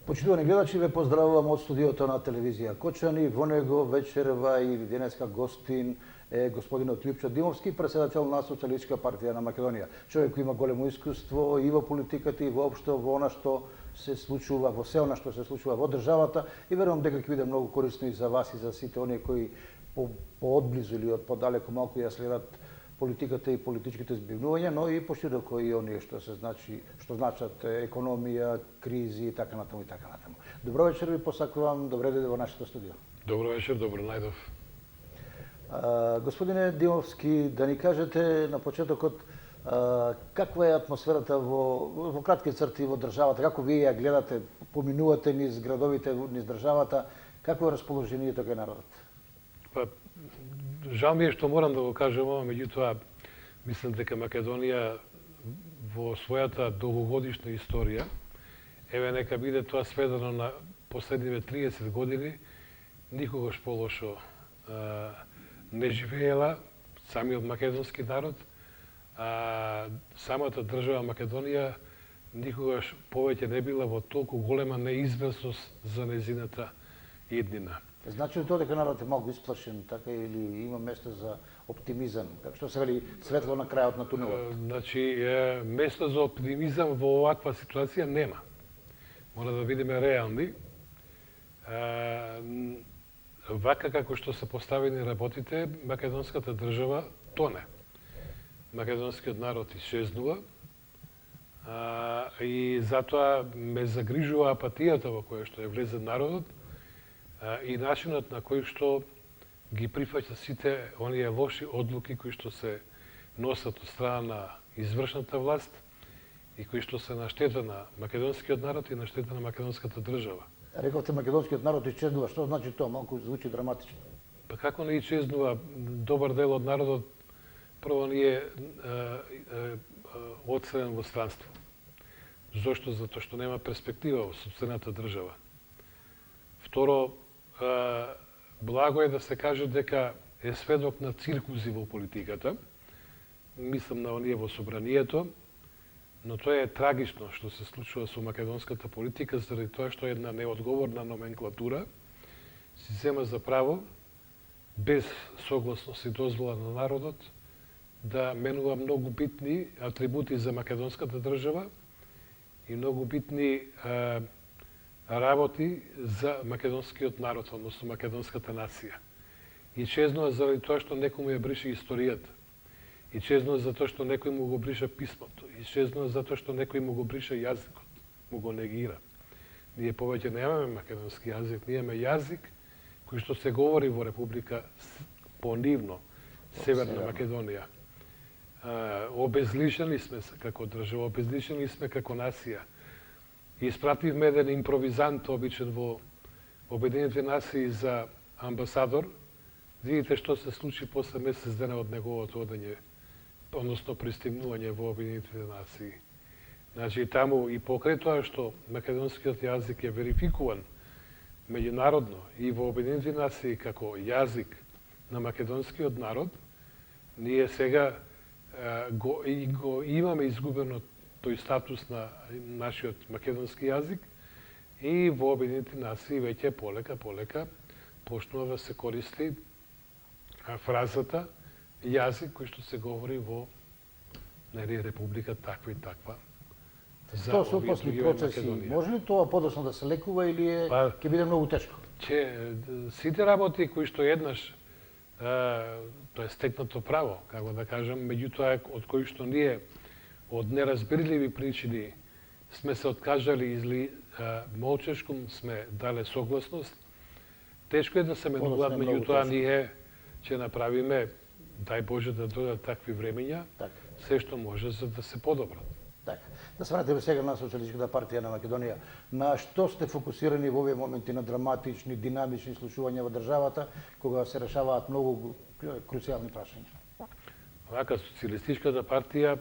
Почитувани гледачи, ве поздравувам од студиото на телевизија Кочани. Во него вечерва и денеска гостин е господинот Љупчо Димовски, председател на Социјалистичка партија на Македонија. Човек кој има големо искуство и во политиката и воопшто во она што се случува, во се она што се случува во државата, и верувам дека ќе биде многу корисно и за вас и за сите оние кои поодблизу или од подалеку малку ја следат политиката и политичките збивнувања, но и пошироко и оние што значат економија, кризи и така натаму и така натаму. Добро вечер ви посакувам, добре дојде во нашето студио. Добро вечер, добро најдов. Господине Димовски, да ни кажете на почетокот каква е атмосферата во кратки црти во државата, како вие ја гледате, поминувате низ градовите, низ државата, какво е расположението кај народот? Жал ми е што морам да го кажам ова, меѓутоа мислам дека Македонија во својата долгогодишна историја, еве нека биде тоа сведено на последниве 30 години, никогаш полошо не живеела самиот македонски народ, а самата држава Македонија никогаш повеќе не била во толку голема неизвестност за незината иднина. Значи ли тоа дека народот е малку исплашен, така, или има место за оптимизам, како што се вели светло на крајот на тунелот? Значи, место за оптимизам во оваква ситуација нема. Мора да бидеме реални. Вака како што се поставени работите, македонската држава тоне. Македонскиот народ исчезнува, и затоа ме загрижува апатијата во која што е влезе народот, и начинот на кој што ги прифаќа сите оние лоши одлуки кои што се носат од страна на извршната власт и кои што се на штета на македонскиот народ и на штета на македонската држава. Рековте македонскиот народ исчезнува, што значи тоа? Малку звучи драматично. Па како не исчезнува? Добар дел од народот прво не е одселен во странство. Зошто? Затоа што нема перспектива во сопствената држава. Второ, благо е да се каже дека е сведок на циркузи во политиката. Мислам на оние во собранието, но тоа е трагично што се случува со македонската политика, заради тоа што една неодговорна номенклатура си зема за право, без согласност и дозвола на народот, да менува многу битни атрибути за македонската држава и многу битни работи за македонскиот народ, односно македонската нација. И чезнува заради тоа што некој му ја брише историјата. И чезнува затоа што некој му го брише писмото. И чезнува затоа што некој му го брише јазикот, му го негира. Ние повеќе немаме македонски јазик, ние имаме јазик кој што се говори во Република понивно, Северна Македонија. Обезличени сме како држава, обезличени сме како нација. Испративме еден импровизант обичен во Обединетите нации за амбасадор. Видите што се случи после месец дена од неговото одење, односно пристигнување во Обединетите нации. Значи, таму и покрај тоа што македонскиот јазик е верификуван меѓународно и во Обединетите нации како јазик на македонскиот народ, ние сега го имаме изгубено тој статус на нашиот македонски јазик и во Обединетите нации веќе полека почнува да се користи фразата јазик кој што се говори во Република таква и таква. Тоа се опасни процеси. Може ли тоа подоцна да се лекува или ќе биде многу тешко? Сите работи кои што еднаш тоа е стекнато право, како да кажам, меѓутоа од кои што ние од неразбирливи причини сме се откажали или молчешком сме дале согласност, тешко е да се менуваат, меѓутоа ние ќе направиме, дај Боже да дојдат такви времења, се што може за да се подобрат. Така. Да се вратиме сега на Социјалистичката партија на Македонија. На што сте фокусирани во овие моменти на драматични, динамични случувања во државата, кога се решаваат многу круцијални прашања? Вака, Социјалистичката партија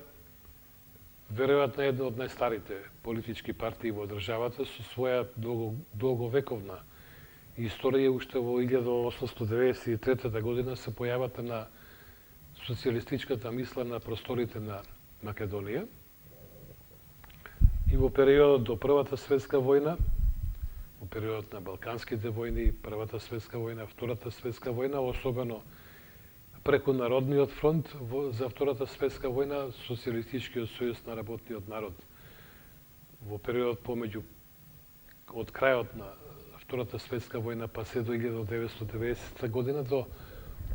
веројатно е една од најстарите политички партии во државата со своја долговековна историја. Уште во 1893 година се појавата на социјалистичката мисла на просторите на Македонија. И во периодот до Првата светска војна периодот на Балканските војни, Првата светска војна, Втората светска војна, особено преку Народниот фронт за Втората светска војна, Социјалистичкиот сојуз на работниот народ во периодот помеѓу од крајот на Втората светска војна па се до 1990 година до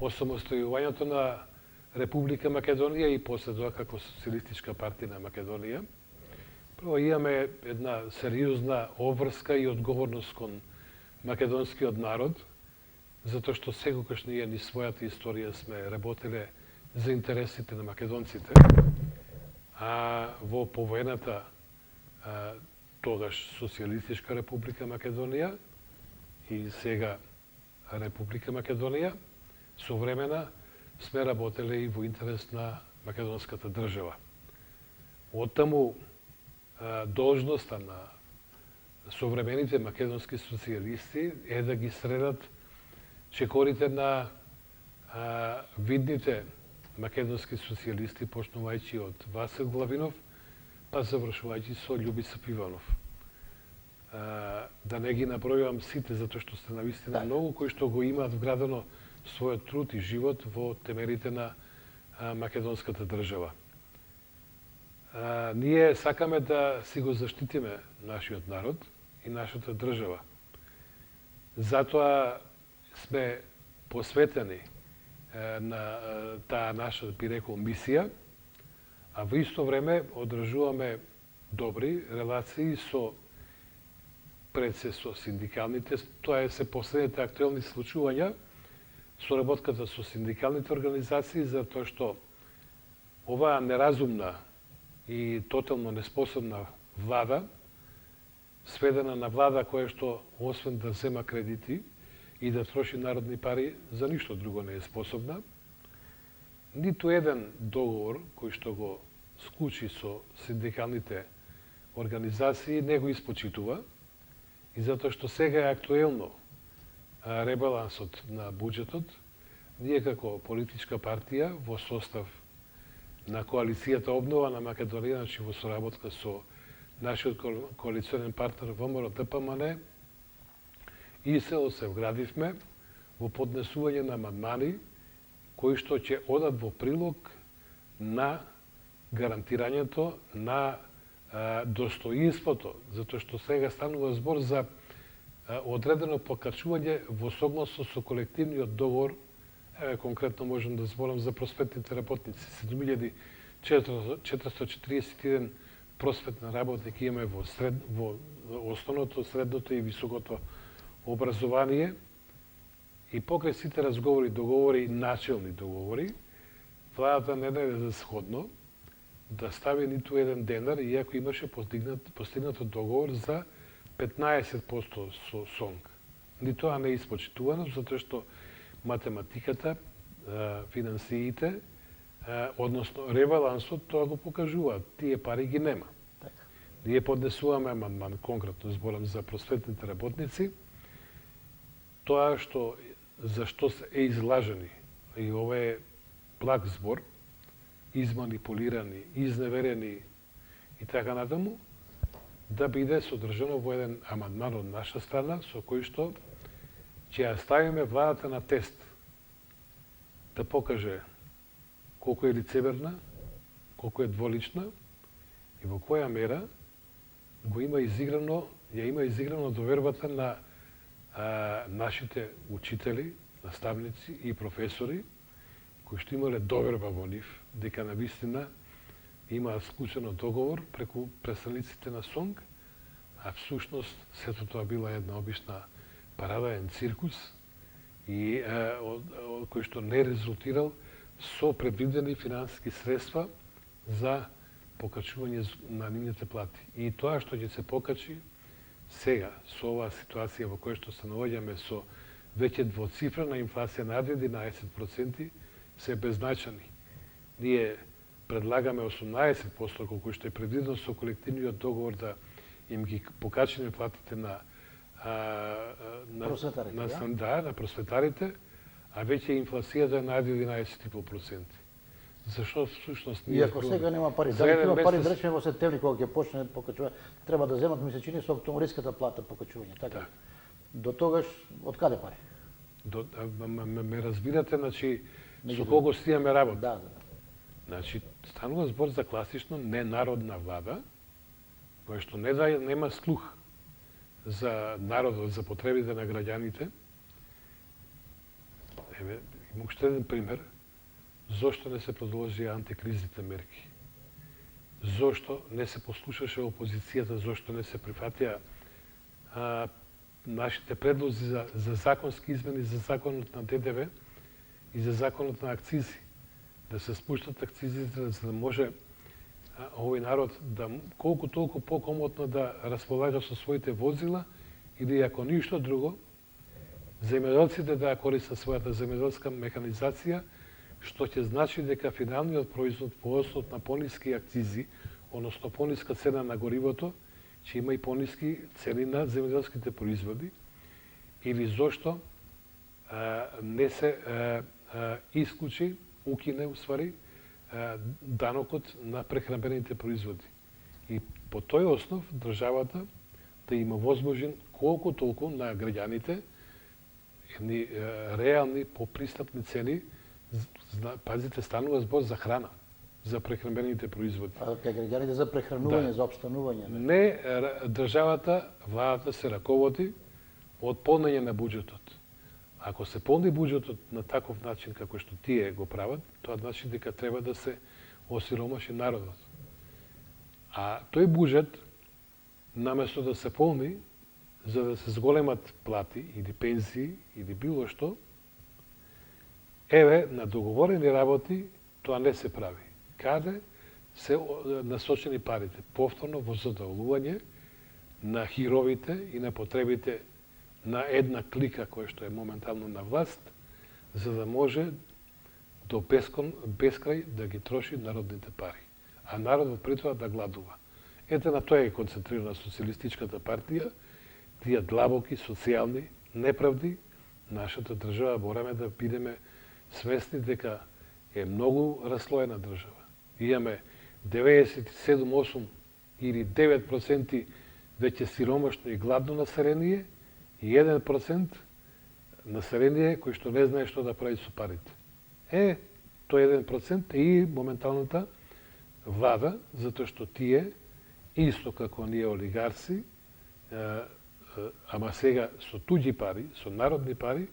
осамостојувањето на Република Македонија и после тоа како Социјалистичка партија на Македонија. Прво имаме една сериозна обврска и одговорност кон македонскиот народ, затоа што секогаш ние ни својата историја сме работеле за интересите на македонците, а во повоената тогаш Социјалистичка Република Македонија и сега Република Македонија, современа сме работеле и во интерес на македонската држава. Оттаму должноста на современите македонски социјалисти е да ги средат чекорите на видните македонски социјалисти, почнувајќи од Васил Главинов, па завршувајќи со Љубица Пиванов. Да не ги набројувам сите, затоа што сте навистина многу кои што го имаат вградено својот труд и живот во темелите на македонската држава. Ние сакаме да си го заштитиме нашиот народ и нашата држава. Затоа сме посветени на таа наша, би рекол, мисија, а во исто време одржуваме добри релации со пред се со синдикалните, тоа е се последните актуелни случувања, соработката со синдикалните организации, затоа што оваа неразумна и тотално неспособна влада, сведена на влада која што освен да зема кредити и да троши народни пари, за ништо друго не е способна, ниту еден договор кој што го склучи со синдикалните организации не го испочитува, и затоа што сега е актуелно ребалансот на буџетот, ние како политичка партија во состав на коалицијата Обнова на Македонија, значи во соработка со нашиот коалиционен партнер ВМРО ДПМН, и се вградивме во поднесување на амандмани кои што ќе одат во прилог на гарантирањето на достоинството, затоа што сега станува збор за одредено покачување во согласно со колективниот договор. Конкретно можам да зборам за просветните работници. 7441 просветни работници имаме во основното, средното и високото образование. И покрај сите разговори, договори, начелни договори, владата не најде за сходно да стави ниту еден денар, иако имаше постигнато договор за 15% со СОНГ. Ни тоа не е испочитувано, затоа што математиката, финансиите, односно ребалансот, тоа го покажува. Тие пари ги нема. Ние поднесуваме амандман, конкретно зборам за просветните работници, тоа што за што е излажени, и ова е благ збор, изманипулирани, изневерени и така натаму, да биде содржано во еден амандман од наша страна, со кој што ќе ја ставиме владата на тест да покаже колку е лицемерна, колку е дволична и во која мера ја има изиграно довербата на нашите учители, наставници и професори, кои што имале доверба во нив, дека навистина имаат склучено договор преку представниците на СОНГ, а всушност сето тоа била една обична парада, еден циркус, и кој што не резултирал со предвидени финансиски средства за покачување на нивните плати. И тоа што ќе се покачи сега, со оваа ситуација во која што се наоѓаме со веќе двоцифрена инфлација над 11%, се беззначани. Ние предлагаме 18%, колку што е предвидено со колективниот договор, да им ги покачиме платите на просветарите, а веќе инфлацијата е над 11,5%. Зашто всушност ние Иако сега нема пари, за дали еден има пари да месец- речеме во септември кога ќе почне покачува, треба да земат ми се чини со октомвриската плата покачување, така. Да. До тогаш од каде пари? ме разбирате, значи, со Меѓутоа- кого стигаме работа. Да. Значи, станува збор за класично ненародна влада, која што не да нема слух за народот, за потребите на граѓаните. Еве, имам уште еден пример. Зошто не се продолжија антикризните мерки? Зошто не се послушаше опозицијата, зошто не се прифатија нашите предлози за законски измени за законот на ДДВ и за законот на акцизи? Да се спуштат акцизите, за да може овој народ да колку толку покомотно да располага со своите возила или ако ништо друго, земјоделците да ја користат својата земјоделска механизација, што ќе значи дека финалниот производ по основ на пониски акцизи, односно пониска цена на горивото, ќе има и пониски цени на земјоделските производи, или зошто не се исклучи, укине уствари данокот на прехранбените производи. И по тој основ државата да има возможен колку толку на граѓаните едни реални попристапни цени. Пазите, станува збор за храна, за прехранбените производи. А кај граѓаните за прехранување, за опстанување. Не државата, владата се раководи од полнење на буџетот. Ако се полни буџетот на таков начин како што тие го прават, тоа значи дека треба да се осиромаши народот. А тој буџет, наместо да се полни, за да се зголемат плати или пензии или било што, еве, на договорени работи тоа не се прави. Каде се насочени парите? Повторно во задоволување на хировите и на потребите на една клика која што е моментално на власт, за да може до бескрај да ги троши народните пари. А народот при тоа да гладува. Ете на тоа е концентрирана социјалистичката партија, тие длабоки социјални неправди, нашата држава мораме да бидеме свесни дека е многу раслоена држава. Имаме 97-8 или 9% веќе сиромашно и гладно население и 1% население кој што не знае што да прави со парите. Тој 1% е и моменталната влада, затоа што тие, исто како ние олигарси, ама сега со туѓи пари, со народни пари,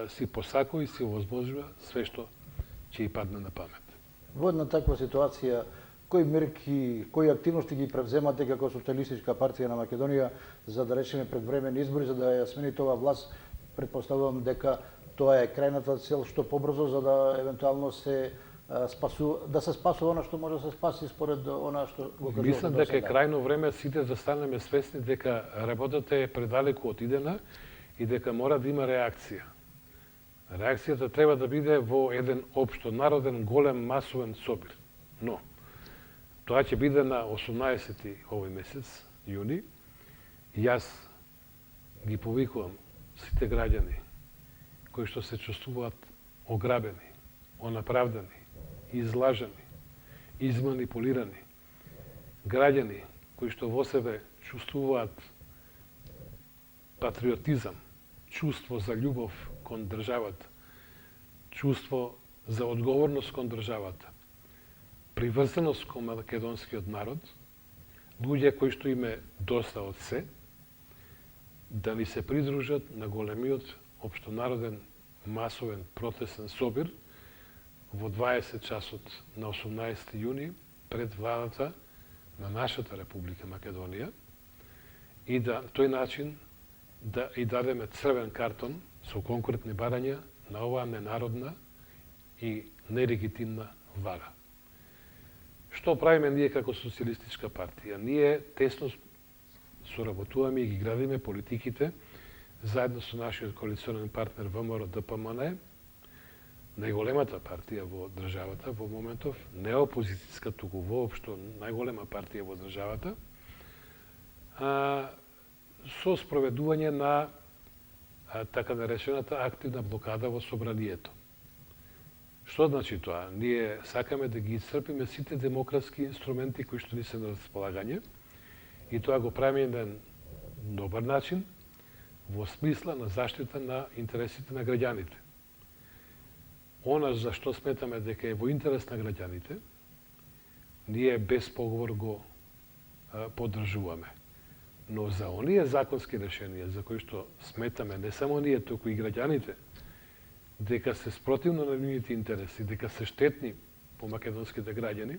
си посакува и си возможува све што ќе и падне на памет. Во една таква ситуација, кои мерки, кои активности ги превземате како Социјалистичка партија на Македонија за да речеме предвремени избори, за да ја смените ова власт? Предпоставувам дека тоа е крајната цел што побрзо за да евентуално се да се спасува она што може да се спаси според она што го кажувате. Мислам дека е крајно време сите да станеме свесни дека работата е предалеку отидена и дека мора да има реакција. Реакцијата треба да биде во еден општо народен голем масовен собир. Но тоа ќе биде на 18 овој месец, јуни. Јас ги повикувам сите граѓани кои што се чувствуваат ограбени, онаправдани, излажени, изманипулирани. Граѓани кои што во себе чувствуваат патриотизам, чувство за љубов кон државата, чувство за одговорност кон државата, приврзаност кон македонскиот народ, луѓе кои што име доста од се, да ни се придружат на големиот општонароден масовен протестен собир во 20 часот на 18 јуни пред владата на нашата Република Македонија и да тој начин да и дадеме црвен картон со конкретни барања на оваа ненародна и нелегитимна влада. Што правиме ние како Социјалистичка партија? Ние тесно соработуваме и ги градиме политиките заедно со нашиот коалиционен партнер ВМРО ДПМН, најголемата партија во државата во моментов, не опозицијска, туку воопшто најголема партија во државата, со спроведување на така наречената активна блокада во собранието. Што значи тоа? Ние сакаме да ги исцрпиме сите демократски инструменти кои што ни се на располагање и тоа го правиме на еден добар начин во смисла на заштита на интересите на граѓаните. Она за што сметаме дека е во интерес на граѓаните, ние без поговор го поддржуваме. Но за оние законски решенија за кои што сметаме не само ние, туку и граѓаните, дека се спротивно на нивните интереси, дека се штетни по македонските граѓани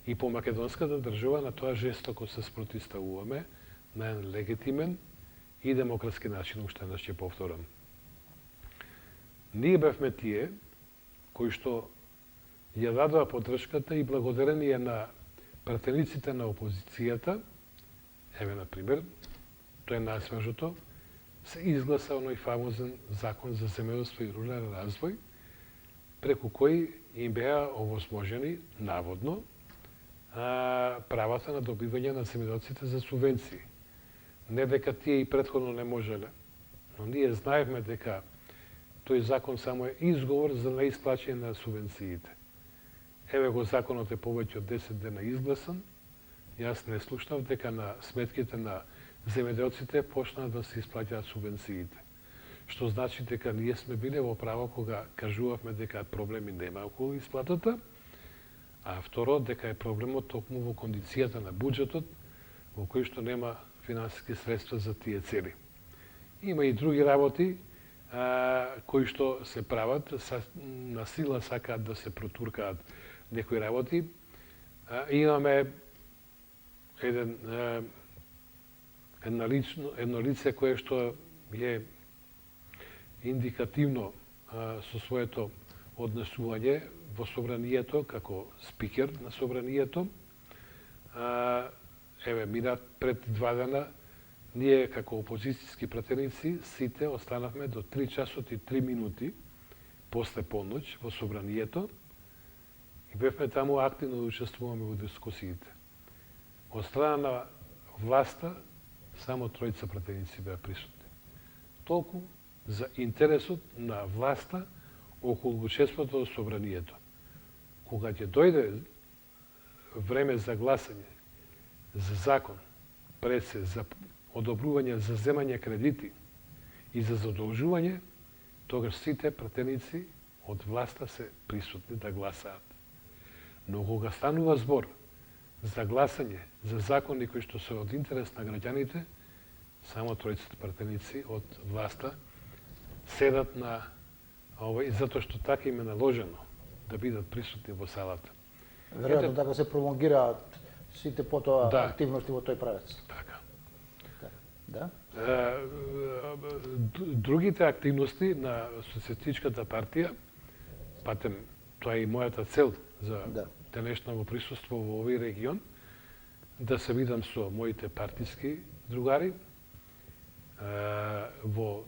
и по македонската држава, на тоа жестоко се спротивставуваме на еден легитимен и демократски начин, уште еднаш ќе повторам. Ние бевме тие кои што ја дадоа поддршката и благодарение на пратениците на опозицијата, еве на пример, тоа е најсвежото, се изгласа оној фамозен закон за земјоделство и рурален развој, преку кој им беа овозможени, наводно, правата на добивање на земјоделците за субвенции. Не дека тие и претходно не можеле, но ние знаевме дека тој закон само е изговор за неисплаќање на субвенциите. Еве го законот е повеќе од 10 дена изгласан, јас не слушнав дека на сметките на земјоделците почнаа да се исплаќаат субвенциите. Што значи дека ние сме биле во право кога кажувавме дека проблеми нема околу исплатата, а второ дека е проблемот токму во кондицијата на буџетот во кој што нема финансиски средства за тие цели. Има и други работи кои што се прават, на сила сакаат да се протуркаат некои работи. Имаме едно лице кое што е индикативно со своето однесување во собранието како спикер на собранието. Еве, минат пред 2 дена, ние како опозицијски пратеници сите останавме до 3 часот и 3 минути после полноќ во собранието и бевме таму активно да учествуваме во дискусиите. Од страна на власта, само 3 пратеници беа присутни. Толку за интересот на власта околу учеството во собранието. Кога ќе дојде време за гласање, за закон, пред се за одобрување за земање кредити и за задолжување, тогаш сите пратеници од власта се присутни да гласаат. Но кога станува збор за гласање за закони кои што се од интерес на граѓаните, само 3 пратеници од власта седат на овој, затоа што така им е наложено да бидат присутни во салата. Веројатно така се пролонгираат сите потоа Да. активности во тој правец. Така. Да? Другите активности на Социјалистичката партија, патем, тоа е и мојата цел за денешново присуство во овој регион, да се видам со моите партиски другари во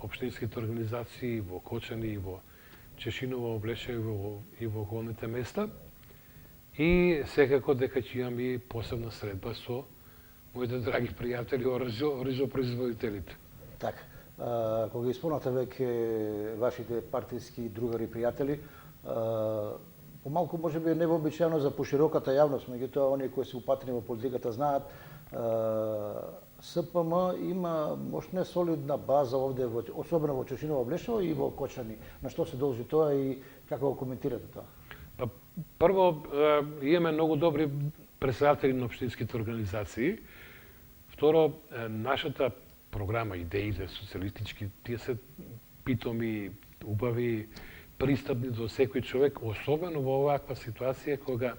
општинските организации, во Кочани, и во Чешиново, Облешево и во околните места. И секако дека ќе имам и посебна средба со моите драги пријатели оризопроизводителите. Така. Кога исполнате веќе вашите партиски другари и пријатели, помалку можеби е невообичаено за пошироката јавност, меѓутоа оние кои се упатени во политиката знаат, СПМ има мощна солидна база овде, особено во Чешиново, Облешево и во Кочани. На што се должи тоа и како го коментирате тоа? Па, прво, имаме многу добри председатели на општинските организации. Второ, нашата програма, идеите социјалистички, тие се питоми, убави, пристапни до секој човек, особено во оваква ситуација кога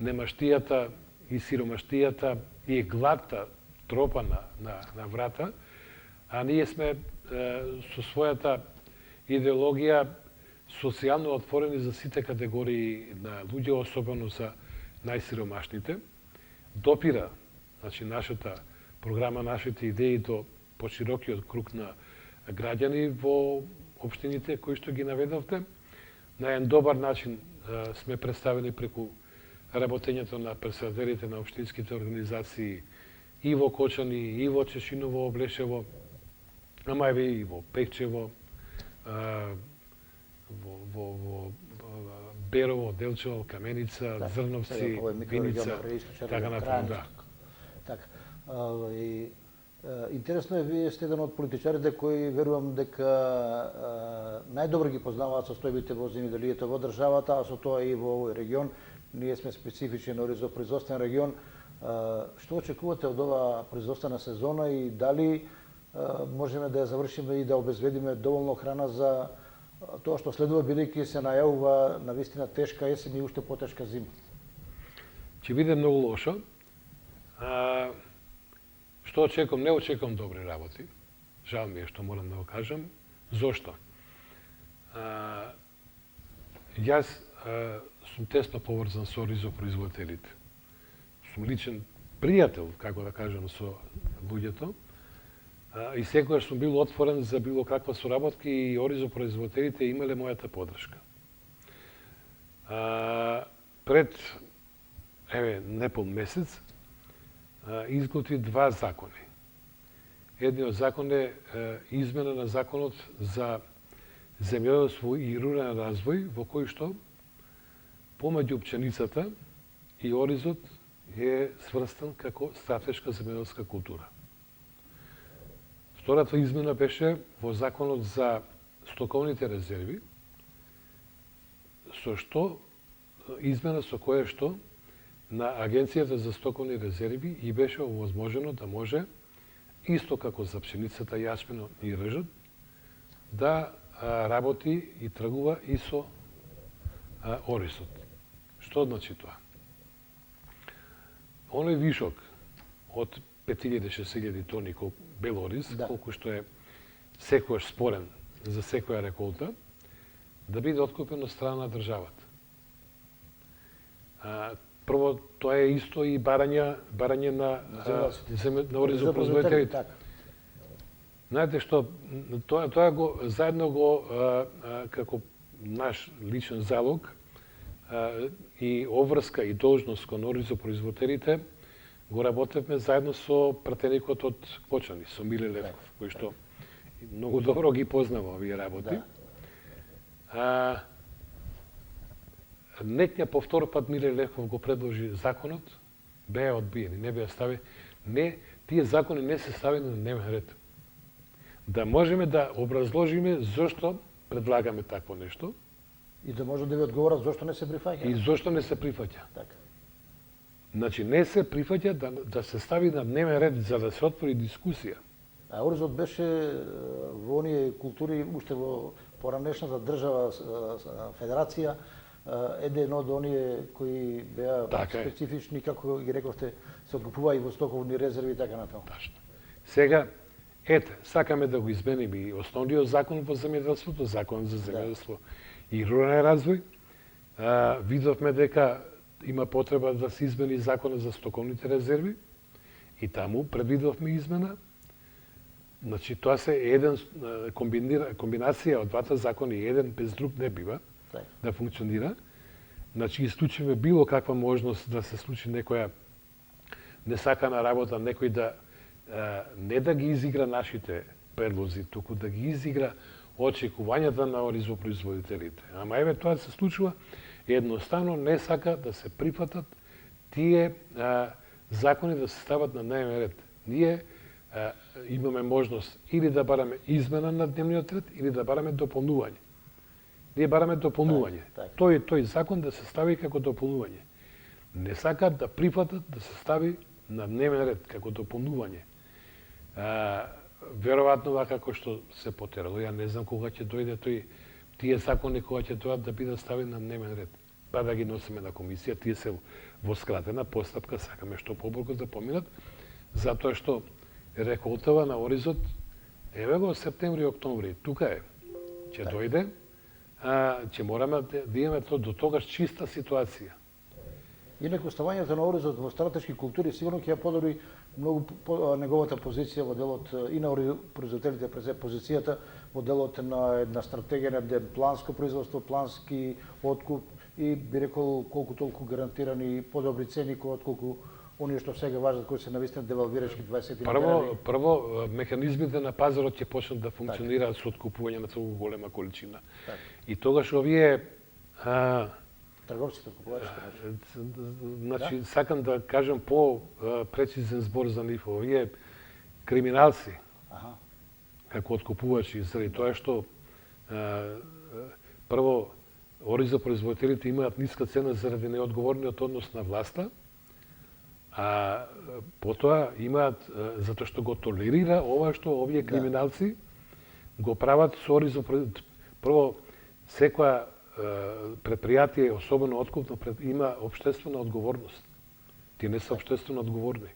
немаштијата и сиромаштијата и гладта тропа на врата, а ние сме со својата идеологија социјално отворени за сите категории на луѓе, особено за најсиромашните. Допира, значи, нашата програма, нашите идеи до поширокиот круг на граѓани во општините кои што ги наведовте. На еден добар начин сме представени преку работењето на председателите на општинските организации и во Кочани, и во Чешиново, Облешево, ама еве и во Пекчево, во Берово, Делчево, Каменица, Зрновци, Виница, така натаму, да. Така. И интересно е, вие сте еден од политичарите кои верувам дека најдобро ги познаваат состојбите во земјоделието во државата, а со тоа и во овој регион. Ние сме специфичен оризопроизводствен регион. Што очекувате од оваа производствена сезона и дали можеме да ја завршиме и да обезбедиме доволно храна за тоа што следува, бидејќи се најавува на вистина тешка есен и уште потешка зима? Ќе биде многу лошо. Што очекувам? Не очекувам добри работи. Жал ми е што морам да го кажам. Зошто? Јас сум тесно поврзан со ризопроизводителите. Сум личен пријател, како да кажам, со луѓето. И секогаш сум бил отворен за било каква соработка и ризопроизводителите имале мојата поддршка. Пред непол месец изготви два закони. Едниот закон е измена на законот за земјоделство и рурален развој, во кој што помеѓу пченицата и оризот е сврстан како стратешка земјоделска култура. Втората измена беше во законот за стоковните резерви, со што измена со која што на Агенцијата за стоковни резерви и беше овозможено да може, исто како за пшеницата, јачменот и ржот, да работи и тргува и со оризот. Што значи тоа? Оној вишок од 5000-6000 тони бел ориз, колку што е секојаш спорен за секоја реколта, да биде откупен од страна на државата. Прво, тоа е исто и барање на оризопроизводителите. Знаете што, тоа го заедно го како наш личен залог и обврска и должност кон оризопроизводителите го работевме заедно со пратеникот од Квочани, со Миле Левков, кој што многу добро ги познава овие работи. Нетња по втор пат Миле Левков го предложи законот, беа одбиени, не беа ставени. Не, тие закони не се ставени на дневен ред. Да можеме да образложиме зошто предлагаме такво нешто. И да може да ви одговорат зошто не се прифаќа. И зошто не се прифаќа. Така. Значи не се прифаќа да се стави на дневен ред за да се отвори дискусија. А оризот беше во оние култури уште во поранешната држава федерација еден од оние кои беа специфични, како ги рековте, се откупува и во стоковни резерви и така натаму. Тачно. Сега, сакаме да го измениме и основниот закон во земјоделството, закон за земјоделство и рурален развој. Видовме дека има потреба да се измени законот за стоковните резерви и таму предвидовме измена. Значи, тоа се еден комбинација од двата закони, еден без друг не бива да функционира. Значи, исклучиме било каква можност да се случи некоја несакана работа, некој да не да ги изигра нашите предлози, туку да ги изигра очекувањата на оризопроизводителите. Ама еве тоа се случува, едноставно не сака да се прифатат тие закони да се стават на дневен ред. Ние имаме можност или да бараме измена на дневниот ред, или да бараме дополнување. Ние бараме дополнување. Тој закон да се стави како дополнување. Не сакаат да прифатат да се стави на дневен ред како дополнување. Веројатно како што се потерало, ја не знам кога ќе дојде тие закони кога ќе дојдат да бидат ставени на дневен ред. Па да ги носиме на комисија, тие се во скратена постапка, сакаме што побрзо да поминат, затоа што реколтава на оризот, еве го септември, октомври, тука е. Ќе дојде, ќе мораме да имаме до тогаш чиста ситуација. Инаку ставањето на оризот во стратешки култури сигурно ќе ја подобри многу неговата позиција во делот и на производителите, пред позицијата во делот на една стратегија на планско производство, плански откуп и би рекол колку толку гарантирани подобри цени отколку оние што сега важат, кои се навистина девалвирачки 20 денари. Прво механизмите на пазарот ќе почнат да функционираат со откупување на толку голема количина. Так. И тогаш овие Трговците купувачите. значи сакам да кажам по прецизен збор за нив. Овие криминалци Аха. како откупувачи заради тоа што прво оризопроизводителите имаат ниска цена заради неодговорниот однос на власта, а потоа имаат затоа што го толерира ова што овие криминалци го прават со прво секоја предпријатие, особено откупно, има општествена одговорност. Тие не се општествено одговорни.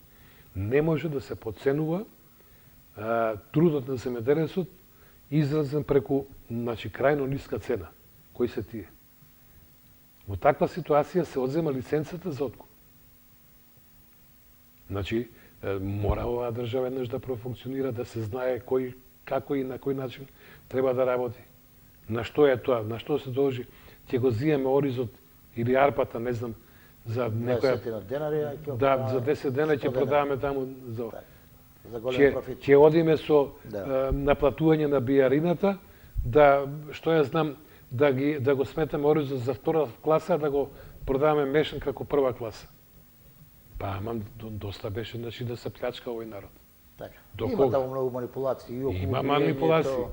Не може да се подценува трудот на земјоделецот изразен преку крајно ниска цена. Кои се тие? Во таква ситуација се одзема лиценцата за откуп. Мора оваа држава еднаш да профункционира, да се знае кој, како и на кој начин треба да работи. На што е тоа? На што се должи? Ќе го зиеме оризот или арпата, не знам, за некоја... 10 денари, да, за 10 дена ќе продаваме таму за... За голем профит. Ќе одиме со наплатување на бијарината, што ја знам, да го сметаме оризот за втора класа, да го продаваме мешан како прва класа. Па, доста беше, да се плячка овој народ. Така. До Има кога? таму многу манипулации. Има манипулации.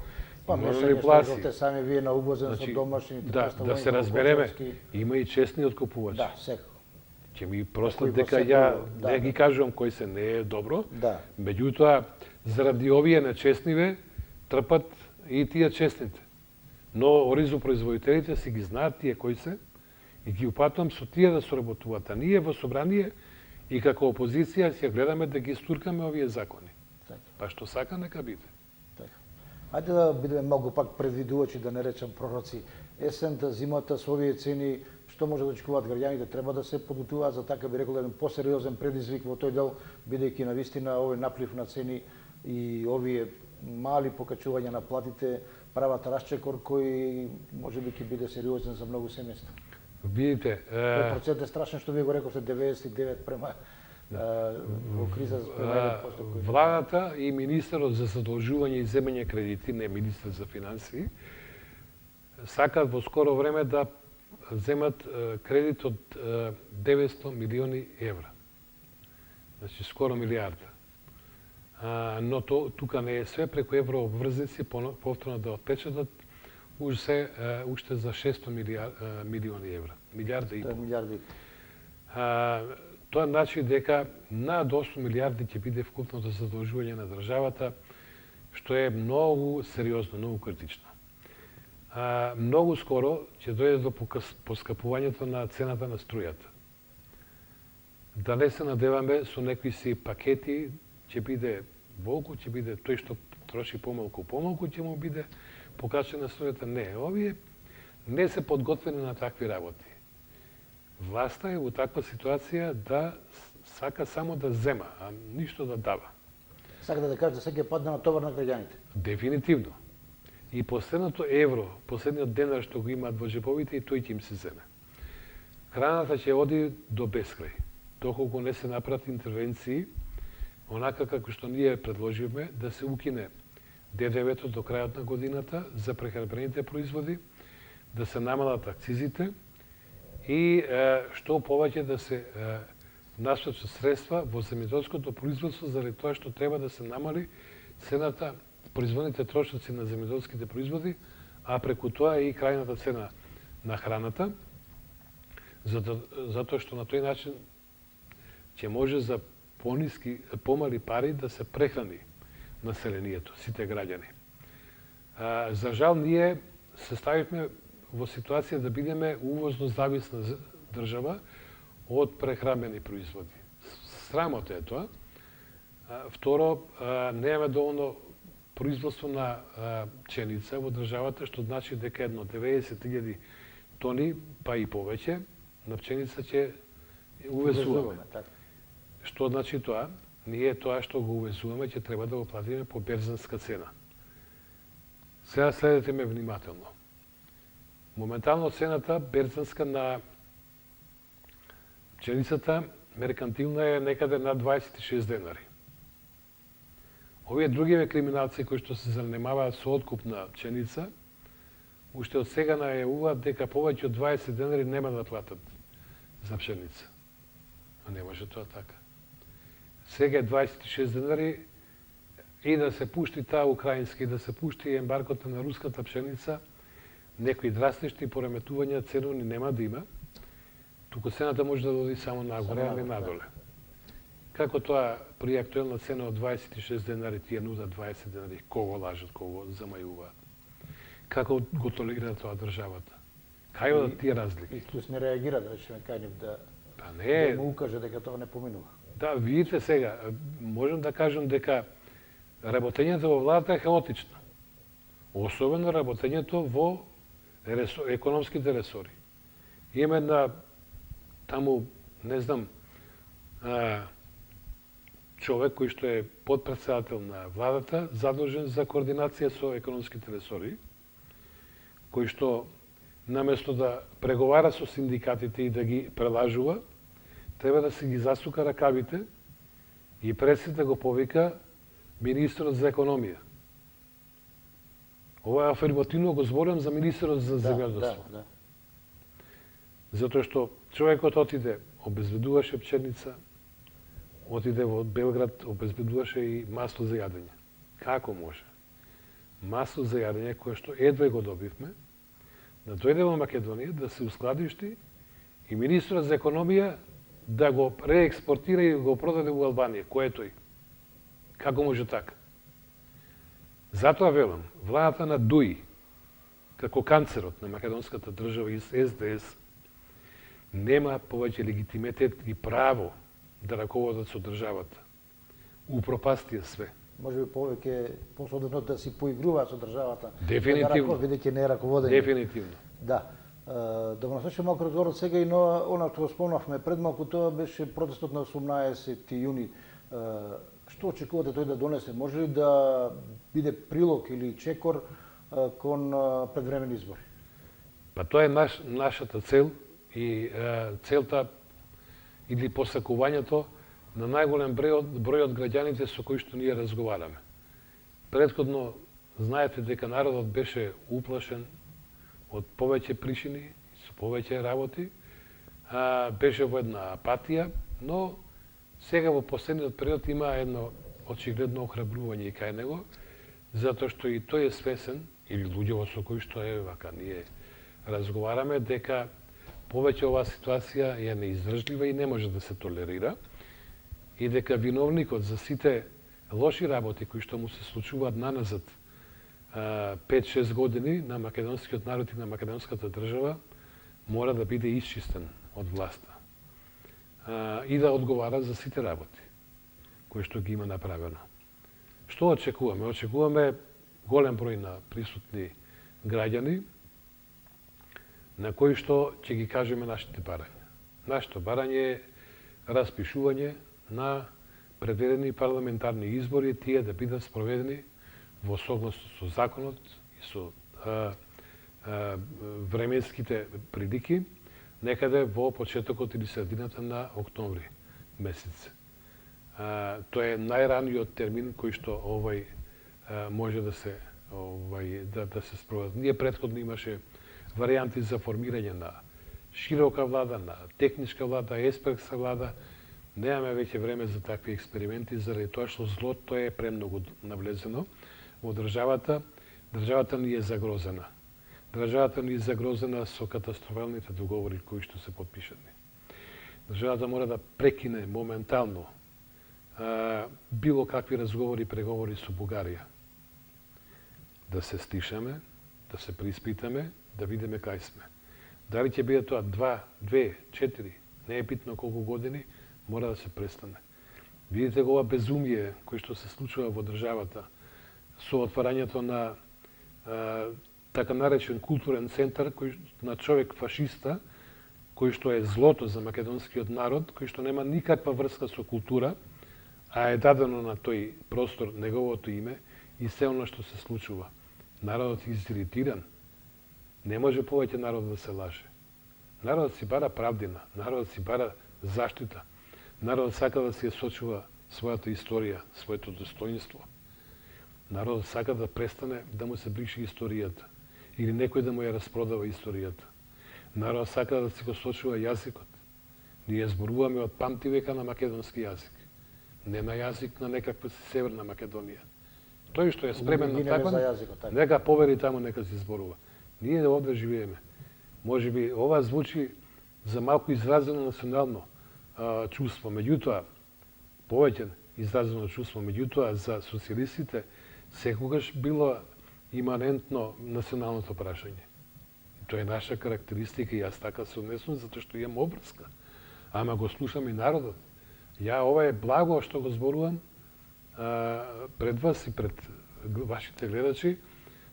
Па, манипулации. Сами вие на увозен со домашните да се разбереме, има и честни откупувачи. Да, секако. Ќе ми простат дека ја не ги кажувам кој се не е добро. Меѓутоа, заради овие нечестниве, трпат и тие честните. Но оризопроизводителите си ги знаат тие кои се и ги упатувам со тие да соработуваат. А ние во собрание и како опозиција ќе гледаме да ги стуркаме овие закони. Па што сака, нека биде. Ајде да бидеме малку пак предвидувачи, да не речам пророци. Есента, зимата со овие цени, што може да очекуваат граѓаните? Треба да се подготвуваат за така, би рекол, еден посериозен предизвик во тој дел, бидејќи навистина овој наплив на цени и овие мали покачувања на платите прават расчекор кој може би ќе биде сериозен за многу семејства. Видите, тој процент е страшен што вие го рековте 99 према во криза према 1%. Владата и министерот за задолжување и земење кредити, не министер за финансии, сакаат во скоро време да земат кредит од 900 милиони евра. Значи скоро милиарда. Но тука не е све, преку еврообврзници повторно да отпечатат уште за 600 милиони евра. Милиарда и пол. Тоа значи дека над 8 милиарди ќе биде вкупното задолжување на државата, што е многу сериозно, многу критично. Многу скоро ќе дојде до поскапувањето на цената на струјата. Да не се надеваме со некои си пакети, ќе биде волку, ќе биде тој што троши помалку, ќе му биде покачена струјата. Не, овие не се подготвени на такви работи. Власта е во таква ситуација да сака само да зема, а ништо да дава. Сака да каже да се ќе падне на товар на граѓаните. Дефинитивно. И последното евро, последниот денар што го имаат во джебовите, и тој ќе им се земе. Храната ќе оди до бескрај. Доколку не се направат интервенции, онака како што ние предложивме, да се укине ДДВ-то до крајот на годината за прехранбените производи, да се намалат акцизите и што повеќе да се насочат средства во земјоделското производство, заради тоа што треба да се намали цената, производните трошоци на земјоделските производи, а преку тоа и крајната цена на храната, затоа што на тој начин ќе може за помали пари да се прехрани населението, сите граѓани. За жал, ние се ставивме во ситуација да бидеме увозно зависна држава од прехранбени производи. Срамота е тоа. Второ, немаме доволно производство на пченица во државата, што значи дека едно 90.000 тони, па и повеќе, на пченица ќе увезуваме. Што значи тоа? Ние тоа што го увезуваме ќе треба да го платиме по берзанска цена. Сега следете ме внимателно. Моментално цената берзанска на пченицата меркантилна е некаде над 26 денари. Овие другиве криминалци кои што се занимаваат со откуп на пченица, уште од сега најавуваат дека повеќе од 20 денари нема да платат за пшеница. А не може тоа така. Сега е 26 денари и да се пушти таа украинска и да се пушти ембаргото на руската пшеница, некои драстични пореметувања ценовни нема да има, туку цената може да доди само нагоре, а не надоле. Како тоа при актуелна цена од 26 денари тие нудат 20 денари, кого лажат, кого замајуваат? Како го толерира тоа државата? Кај одат тие разлики? И Клус не реагира, да речеме, кај нив да не, му укаже дека тоа не поминува. Да, видите сега, можем да кажем дека работењето во владата е хаотично. Особено работењето во економските ресори. Има една таму, не знам, човек кој што е подпредседател на владата, задолжен за координација со економските ресори, кој што наместо да преговара со синдикатите и да ги прелажува, треба да се ги засука ракавите и пред да го повика министерот за економија. Ова е афирмативно го зборам за министерот за земјоделство. Да. Затоа што човекот отиде, обезбедуваше пченица, отиде во Белград, обезбедуваше и масло за јадење. Како може? Масло за јадење, кое што едва го добивме, да дојде во Македонија, да се ускладишти и министерот за економија да го реекспортира и го продаде во Албанија. Кој е тој? Како може така? Затоа велам, владата на ДУИ, како канцерот на македонската држава и СДС, нема повеќе легитимитет и право да раководат со државата. Упропастија све. Може би повеќе посодно да си поигруваат со државата. Дефинитивно. Бидејќи не е раководење. Дефинитивно. Да. Да го насочим малку разговорот сега и на она што спомнавме пред малку, тоа беше протестот на 18 јуни. Што очекувате тој да донесе? Може ли да биде прилог или чекор кон предвремени избори? Па тоа е нашата цел и целта или посакувањето на најголем број од граѓаните со кои што ние разговараме. Претходно, знаете дека народот беше уплашен од повеќе причини, со повеќе работи, беше во една апатија, но сега во последниот период има едно очигледно охрабрување и кај него, затоа што и тој е свесен, или луѓето со кои што е вака ние разговараме, дека повеќе оваа ситуација е неиздржлива и не може да се толерира, и дека виновникот за сите лоши работи кои што му се случуваат наназад 5-6 години на македонскиот народ и на македонската држава мора да биде исчистен од власта и да одговара за сите работи кои што ги има направено. Што очекуваме? Очекуваме голем број на присутни граѓани на кои што ќе ги кажеме нашите барања. Нашето барање е распишување на предвидени парламентарни избори, тие да бидат спроведени во согласно со законот и со временските прилики, некаде во почетокот или средината на октомври месец. Тоа е најраниот термин кој што може да се да се спроведе. Ние претходно имаше варијанти за формирање на широка влада, на техничка влада, експертска влада. Немаме веќе време за такви експерименти, заради тоа што злото е премногу навлезено во државата. Државата ни е загрозена. Државата ни е загрозена со катастрофалните договори кои што се подпишани. Државата мора да прекине моментално било какви разговори и преговори со Бугарија. Да се стишаме, да се приспитаме, да видиме кај сме. Дали ќе биде тоа 2, 4, не е битно колку години, мора да се престане. Видите го ова безумие кој што се случува во државата со отварањето на така наречен културен центар на човек фашиста, кој што е злото за македонскиот народ, кој што нема никаква врска со култура, а е дадено на тој простор неговото име и се оно што се случува. Народот е изиритиран. Не може повеќе народот да се лаже. Народот си бара правдина, народот си бара заштита. Народот сака да се сочува својата историја, своето достоинство. Народот сака да престане да му се брише историјата или некој да му ја распродава историјата. Народот сака да се го сочува јазикот. Ние зборуваме од памти века на македонски јазик, не на јазик на некаква Северна Македонија. Тој што е спремен на Гинеме така, за јазикот, така. нека повери таму, нека се зборува. Ние овде живееме. Може би ова звучи за малку изразено национално чувство, меѓутоа, повеќе изразено чувство, меѓутоа за социјалистите секогаш било иманентно националното прашање. Тоа е наша карактеристика и јас така се однесувам затоа што имам обврска. Ама го слушам и народот. Ја ова е благо што го зборувам пред вас и пред вашите гледачи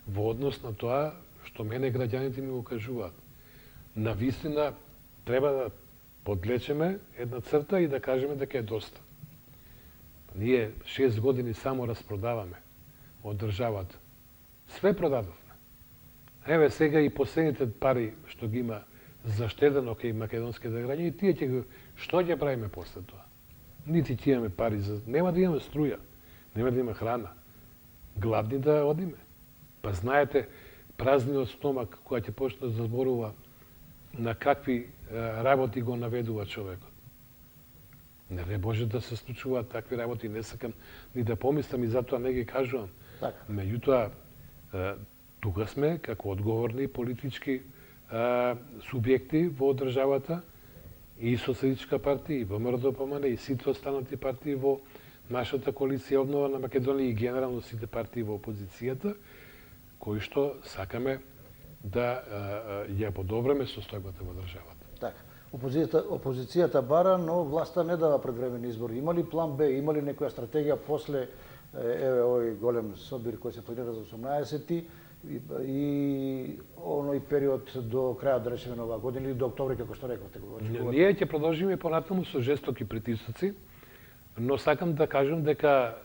во однос на тоа што мене граѓаните ми го кажуваат. Навистина треба да подлечеме една црта и да кажеме дека е доста. Ние 6 години само распродаваме од државата. Све продадовме. Еве сега и последните пари што ги има заштедено кај македонските граѓани, тие ќе го што ќе правиме после тоа? Нити ќе имаме пари за нема да имаме струја, нема да имаме храна. Гладни да одиме. Па знаете, празниот стомак кога ќе почне да зборува на какви работи го наведува човекот. Не може да се случуваат такви работи, не сакам ни да помислам и затоа не ги кажувам. Така. Меѓутоа, тука сме како одговорни политички субјекти во државата и Социјалистичка партија, и ВМРО-ДПМН, и сите останати партии во нашата коалиција Обнова на Македонија и генерално сите партии во опозицијата, кои што сакаме да ја подобреме состојбата во државата. Така. Опозицијата бара, но власта не дава предвремени избори. Има ли план Б, има ли некоја стратегија после еве овој голем собир кој се планира за 18-ти и оној период до крајот, да речеме, на оваа година или до октомври, како што рековте? Ние ќе продолжиме понатаму со жестоки притисоци, но сакам да кажам дека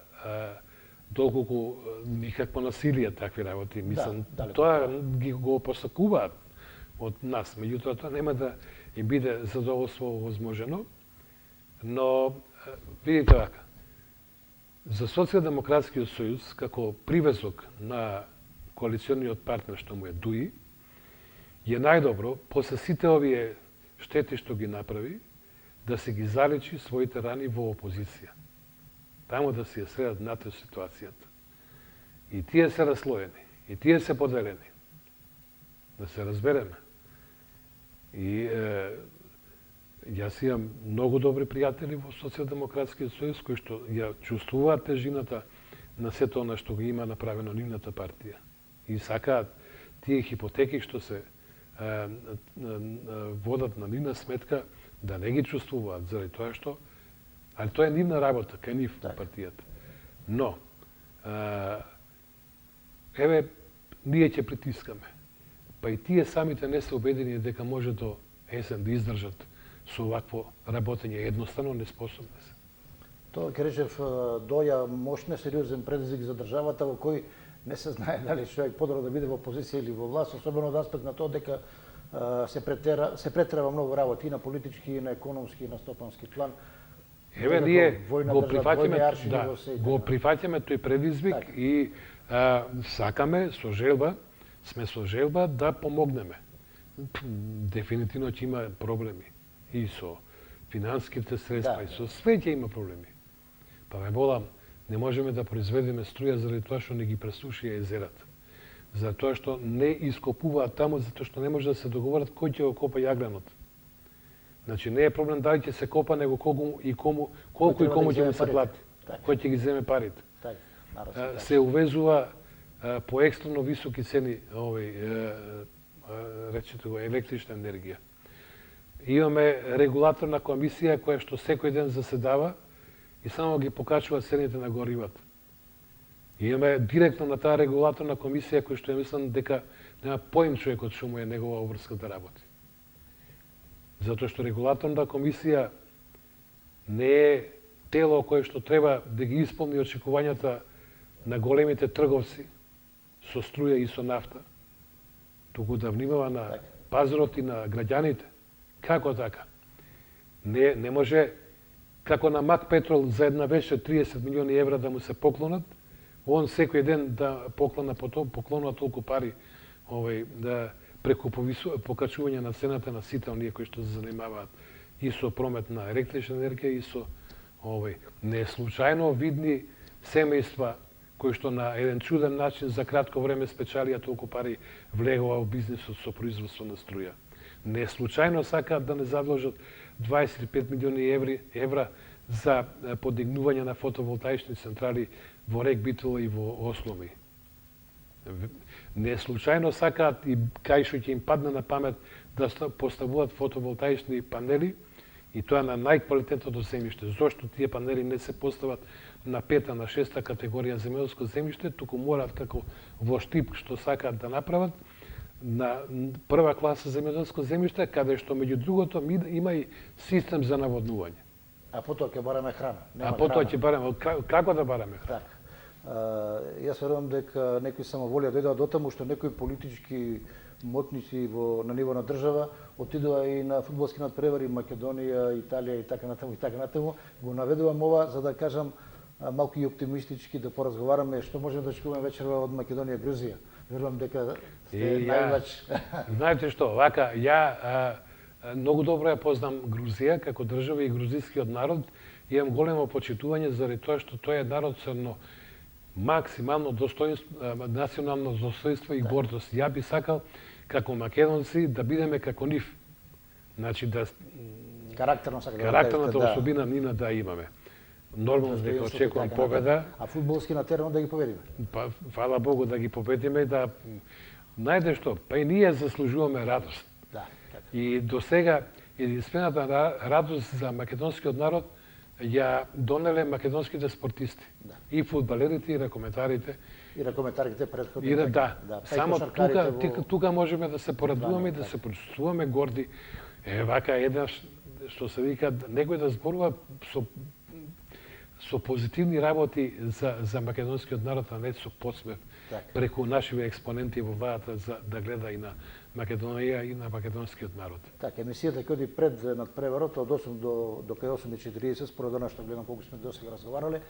доколку никакво насилие такви работи, мислам, тоа ги го посакуваат од нас, меѓутоа тоа нема да им биде задоволство возможено, но видите вака, за Социјалдемократскиот сојуз како привезок на коалициониот партнер што му е ДУИ, е најдобро после сите овие штети што ги направи, да се ги залечи своите рани во опозиција. Таму да се ја средат нате ситуацијата. И тие се раслоени, и тие се поделени. Да се разбереме. И јас имам многу добри пријатели во Социјалдемократскиот сојуз кои што ја чувствуваат тежината на сето она што го има направено нивната партија. И сакаат тие хипотеки што се водат на нивна сметка да не ги чувствуваат заради тоа што али тоа е нивна работа, кај нив партијата. Но еве ние ќе притискаме. Па и тие самите не се убедени дека може до есен да издржат со овакво работење, едноставно неспособни се. Тоа ќе речев доја мощен сериозен предизвик за државата во кој не се знае дали човек подобро да биде во опозиција или во власт, особено од аспект на тоа дека се претерава многу работи и на политички, и на економски, и на стопански план. Еве ние го прифаќаме тој предизвик и сакаме со желба, сме со желба да помогнеме. Дефинитивно ќе има проблеми и со финанските средства, и со све ќе има проблеми. Па ме болам, не можеме да произведеме струја заради тоа што не ги пресушија езерата. За тоа што не ископуваат таму, затоа што не може да се договорат кој ќе го копа јагленот. Значи не е проблем дали ќе се копа, него колку и кому ќе му се плати. Кој ќе ги земе парите. Се увезува по екстремно високи цени речете го електрична енергија. Имаме регулаторна комисија која што секој ден заседава и само ги покачува цените на горивата. Имаме директно на таа регулаторна комисија која што ја мислам дека нема поим човекот што му е негова обврска да работи. Затоа што регулаторната комисија не е тело кое што треба да ги исполни очекувањата на големите трговци со струја и со нафта, туку да внимава на пазарот и на граѓаните. Како така? Не може како на Мак Петрол за една вечер 30 милиони евра да му се поклонат, он секој ден да поклонува толку пари да преку покачување на цената на сите оние кои што се занимаваат и со промет на електрична енергија и со не е случајно видни семејства кои што на еден чуден начин за кратко време спечалија толку пари влегува во бизнисот со производство на струја. Не е случајно сакаат да не задолжат 25 милиони евра за подигнување на фотоволтаични централи во Рек Битола и во Осломи. Не е случајно сакаат и кај што ќе им падне на памет да поставуваат фотоволтаични панели и тоа на најквалитетното земјиште. Зошто тие панели не се постават на пета, на шеста категорија земјоделско земјиште, туку мораат како во Штип што сакаат да направат на прва класа земјоделско земјиште, каде што меѓу другото има и систем за наводнување. А потоа ќе бараме храна. А потоа ќе бараме, како да бараме храна? Така. Јас верувам дека некои самоволија дојдоа до таму што некои политички мотници на ниво на држава отидоа и на фудбалски надпревари Македонија, Италија и така натаму, го наведувам ова за да кажам малку и оптимистички да поразговараме што можеме да очекуваме вечерва од Македонија Грузија. Верувам дека сте најлач. Знаете што, вака ја многу добро ја познам Грузија како држава и грузискиот народ, имам големо почитување заради тоа што тој е народ со едно максимално достоинство, национално достоинство и гордост. Ја би сакал како македонци да бидеме како нив. Значи да карактерната особина нина да имаме. Нормално дека очекувам победа. А фудбалски на терен да ги победиме. Па фала Богу да ги победиме и да знаете што, па и ние заслужуваме радост. Да. И до сега единствената радост за македонскиот народ ја донеле македонските спортисти. Да. И фудбалерите, и ракометарите. И ракометарите претходно. И да. Само тука можеме да се порадуваме и да се почувствуваме горди. Вака еднаш што се вика некој да зборува со позитивни работи за македонскиот народ, а не со подсмев преку нашиве експоненти во владата за да гледа и на Македонија и на македонскиот народ. Така, емисијата ќе оди пред надпреварот од 8 до кај 8:40, според она што гледам колку сме досега разговарале.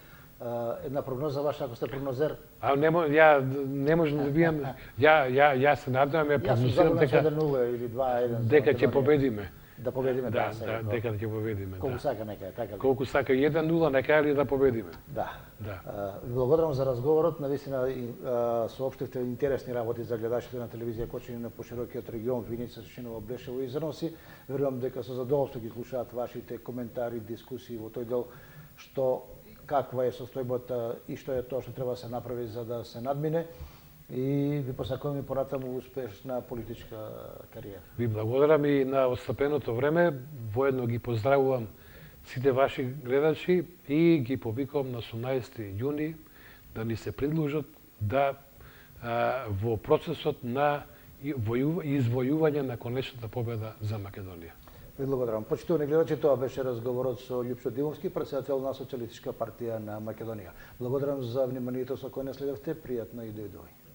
Една прогноза ваша, ако сте прогнозер? Ја не можам да бијам, ја се надевам, ја прогнозирам дека 1-0 или 2-1 дека ќе победиме. Да победиме, да, дека ќе победиме. Колку сака нека, така. Колку сака 1-0 нека или да победиме. Да. Благодарам за разговорот, навистина соопштивте интересни работи за гледачите на телевизија Кочани на поширокиот регион Виница, Сушиново, Блешево и Зрноси. Верувам дека со задоволство ги слушаат вашите коментари, дискусии во тој дел каква е состојбата и што е тоа што треба да се направи за да се надмине. И ви посакувам и понатаму успешна политичка кариера. Ви благодарам и на отстапеното време. Воедно ги поздравувам сите ваши гледачи и ги повикувам на 18 јуни да ни се придружат во процесот на извојување на конечната победа за Македонија. Ви благодарам. Почитувани гледачи, тоа беше разговорот со Љупчо Димовски, претседател на Социјалистичка партија на Македонија. Благодарам за вниманието со кој не следевте. Пријатно и дојдување.